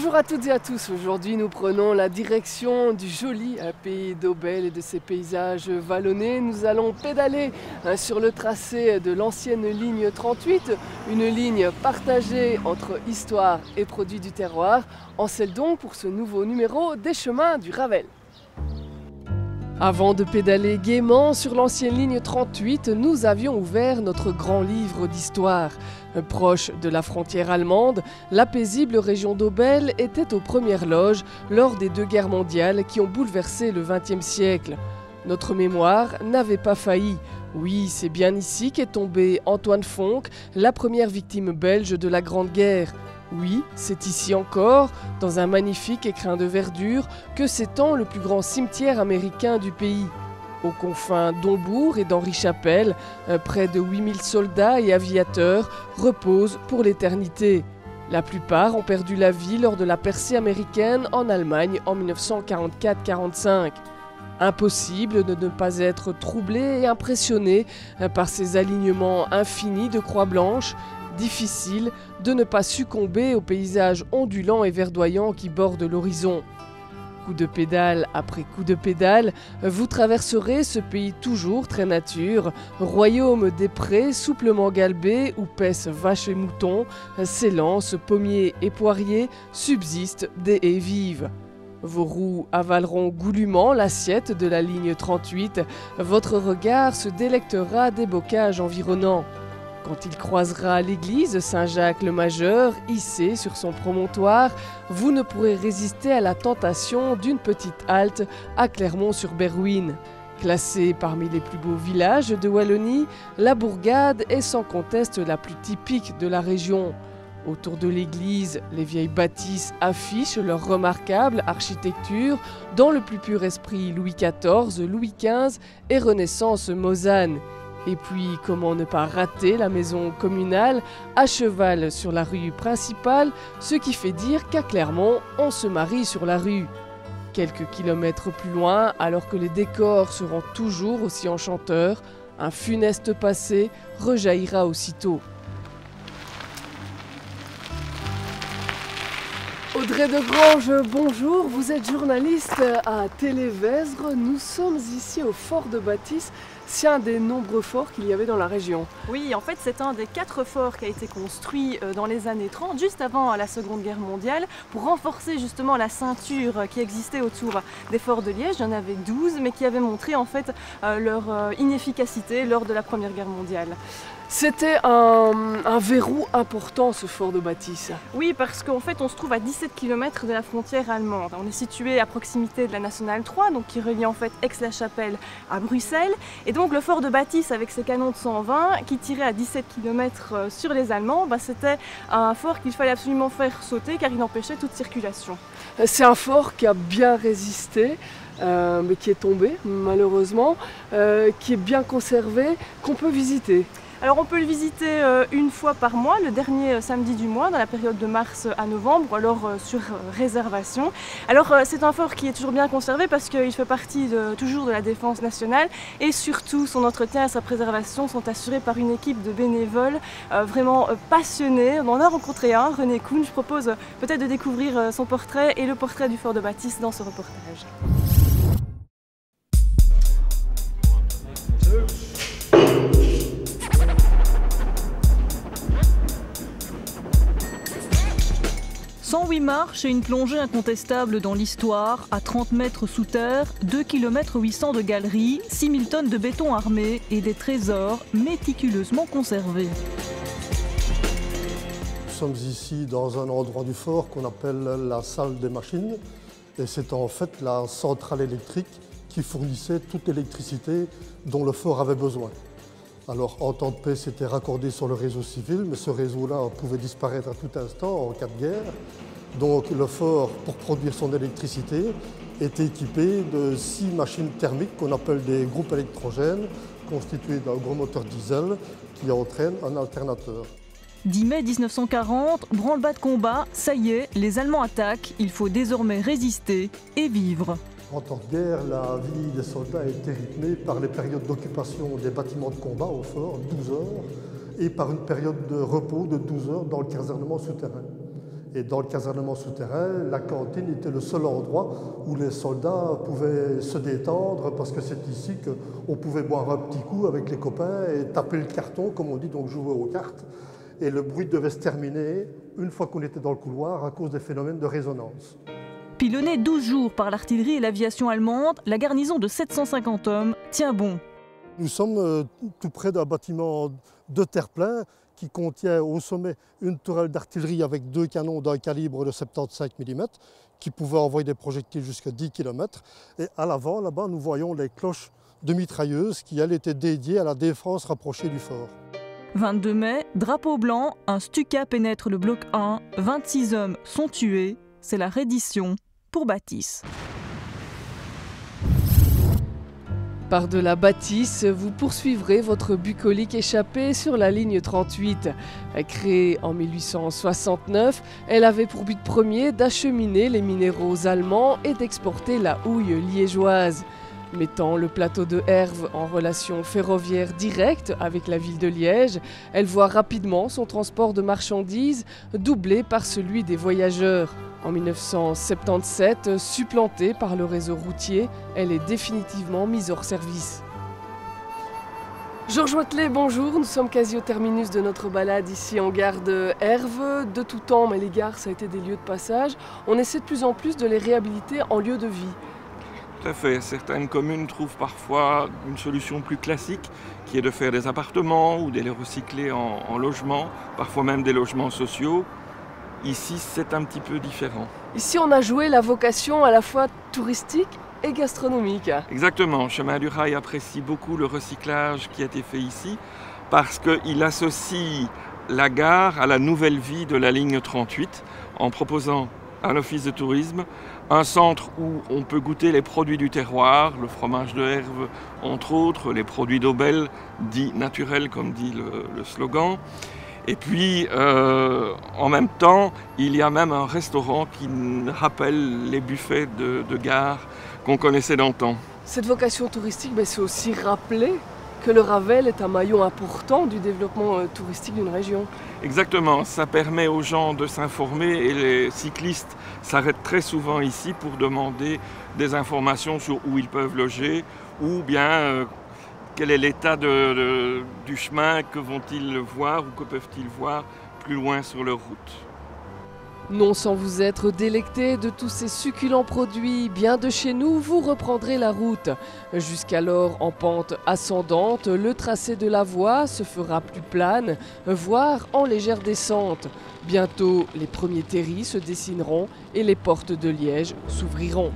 Bonjour à toutes et à tous, aujourd'hui nous prenons la direction du joli pays d'Aubel et de ses paysages vallonnés. Nous allons pédaler sur le tracé de l'ancienne ligne 38, une ligne partagée entre histoire et produits du terroir. En selle donc pour ce nouveau numéro des chemins du Ravel. Avant de pédaler gaiement sur l'ancienne ligne 38, nous avions ouvert notre grand livre d'histoire. Proche de la frontière allemande, la paisible région d'Aubel était aux premières loges lors des deux guerres mondiales qui ont bouleversé le XXe siècle. Notre mémoire n'avait pas failli. Oui, c'est bien ici qu'est tombé Antoine Fonck, la première victime belge de la Grande Guerre. Oui, c'est ici encore, dans un magnifique écrin de verdure, que s'étend le plus grand cimetière américain du pays. Aux confins d'Hombourg et d'Henri-Chapelle, près de 8000 soldats et aviateurs reposent pour l'éternité. La plupart ont perdu la vie lors de la percée américaine en Allemagne en 1944-45. Impossible de ne pas être troublé et impressionné par ces alignements infinis de croix blanches. Difficile de ne pas succomber aux paysages ondulants et verdoyants qui bordent l'horizon. Coup de pédale après coup de pédale, vous traverserez ce pays toujours très nature, royaume des prés souplement galbés où paissent vaches et moutons, s'élancent pommiers et poiriers, subsistent des haies vives. Vos roues avaleront goulûment l'assiette de la ligne 38, votre regard se délectera des bocages environnants. Quand il croisera l'église Saint-Jacques-le-Majeur, hissée sur son promontoire, vous ne pourrez résister à la tentation d'une petite halte à Clermont-sur-Berruine. Classée parmi les plus beaux villages de Wallonie, la bourgade est sans conteste la plus typique de la région. Autour de l'église, les vieilles bâtisses affichent leur remarquable architecture dans le plus pur esprit Louis XIV, Louis XV et Renaissance mosane. Et puis, comment ne pas rater la maison communale à cheval sur la rue principale, ce qui fait dire qu'à Clermont, on se marie sur la rue. Quelques kilomètres plus loin, alors que les décors seront toujours aussi enchanteurs, un funeste passé rejaillira aussitôt. Audrey de Grange, bonjour, vous êtes journaliste à Télévesbre. Nous sommes ici au fort de Bâtisse. C'est un des nombreux forts qu'il y avait dans la région. Oui, en fait, c'est un des 4 forts qui a été construit dans les années 30, juste avant la Seconde Guerre mondiale, pour renforcer justement la ceinture qui existait autour des forts de Liège. Il y en avait 12, mais qui avaient montré en fait leur inefficacité lors de la Première Guerre mondiale. C'était un verrou important, ce fort de Bâtisse. Oui, parce qu'en fait, on se trouve à 17 km de la frontière allemande. On est situé à proximité de la Nationale 3, donc qui relie en fait Aix-la-Chapelle à Bruxelles. Et donc le fort de Bâtisse, avec ses canons de 120, qui tiraient à 17 km sur les Allemands, c'était un fort qu'il fallait absolument faire sauter, car il empêchait toute circulation. C'est un fort qui a bien résisté. Mais qui est tombé malheureusement, qui est bien conservé, qu'on peut visiter. Alors on peut le visiter une fois par mois, le dernier samedi du mois, dans la période de mars à novembre, ou alors sur réservation. Alors c'est un fort qui est toujours bien conservé parce qu'il fait partie toujours de la défense nationale, et surtout son entretien et sa préservation sont assurés par une équipe de bénévoles vraiment passionnés. On en a rencontré un, René Kuhn. Je propose peut-être de découvrir son portrait et le portrait du fort de Bâtisse dans ce reportage. « 108 marches et une plongée incontestable dans l'histoire, à 30 mètres sous terre, 2 km 800 de galeries, 6000 tonnes de béton armé et des trésors méticuleusement conservés. » Nous sommes ici dans un endroit du fort qu'on appelle la salle des machines, et c'est en fait la centrale électrique qui fournissait toute l'électricité dont le fort avait besoin. Alors, en temps de paix, c'était raccordé sur le réseau civil, mais ce réseau-là pouvait disparaître à tout instant en cas de guerre. Donc, le fort, pour produire son électricité, était équipé de 6 machines thermiques qu'on appelle des groupes électrogènes, constitués d'un gros moteur diesel qui entraîne un alternateur. 10 mai 1940, branle-bas de combat, ça y est, les Allemands attaquent, il faut désormais résister et vivre. En temps de guerre, la vie des soldats a été rythmée par les périodes d'occupation des bâtiments de combat au fort, 12 heures, et par une période de repos de 12 heures dans le casernement souterrain. Et dans le casernement souterrain, la cantine était le seul endroit où les soldats pouvaient se détendre parce que c'est ici qu'on pouvait boire un petit coup avec les copains et taper le carton, comme on dit, donc jouer aux cartes. Et le bruit devait se terminer une fois qu'on était dans le couloir à cause des phénomènes de résonance. Pilonnée 12 jours par l'artillerie et l'aviation allemande, la garnison de 750 hommes tient bon. Nous sommes tout près d'un bâtiment de terre-plein qui contient au sommet une tourelle d'artillerie avec 2 canons d'un calibre de 75 mm qui pouvaient envoyer des projectiles jusqu'à 10 km. Et à l'avant, là-bas, nous voyons les cloches de mitrailleuses qui, elles, étaient dédiées à la défense rapprochée du fort. 22 mai, drapeau blanc, un Stuka pénètre le bloc 1, 26 hommes sont tués, c'est la reddition pour Bâtisse. Par de la bâtisse, vous poursuivrez votre bucolique échappée sur la ligne 38. Créée en 1869, elle avait pour but premier d'acheminer les minéraux allemands et d'exporter la houille liégeoise. Mettant le plateau de Herve en relation ferroviaire directe avec la ville de Liège, elle voit rapidement son transport de marchandises doublé par celui des voyageurs. En 1977, supplantée par le réseau routier, elle est définitivement mise hors service. Georges Wathelet, bonjour. Nous sommes quasi au terminus de notre balade ici en gare de Herve. De tout temps, mais les gares, ça a été des lieux de passage. On essaie de plus en plus de les réhabiliter en lieu de vie. Tout à fait. Certaines communes trouvent parfois une solution plus classique, qui est de faire des appartements ou de les recycler en logements, parfois même des logements sociaux. Ici, c'est un petit peu différent. Ici, on a joué la vocation à la fois touristique et gastronomique. Exactement. Chemin du Rail apprécie beaucoup le recyclage qui a été fait ici parce qu'il associe la gare à la nouvelle vie de la ligne 38 en proposant un office de tourisme, un centre où on peut goûter les produits du terroir, le fromage de Herve entre autres, les produits d'Aubel, dits naturels comme dit le slogan. Et puis, en même temps, il y a même un restaurant qui rappelle les buffets de gare qu'on connaissait d'antan. Cette vocation touristique, c'est aussi rappeler que le Ravel est un maillon important du développement touristique d'une région. Exactement, ça permet aux gens de s'informer et les cyclistes s'arrêtent très souvent ici pour demander des informations sur où ils peuvent loger ou bien quel est l'état du chemin, que vont-ils voir ou que peuvent-ils voir plus loin sur leur route. Non sans vous être délecté de tous ces succulents produits bien de chez nous, vous reprendrez la route. Jusqu'alors en pente ascendante, le tracé de la voie se fera plus plane, voire en légère descente. Bientôt, les premiers terris se dessineront et les portes de Liège s'ouvriront.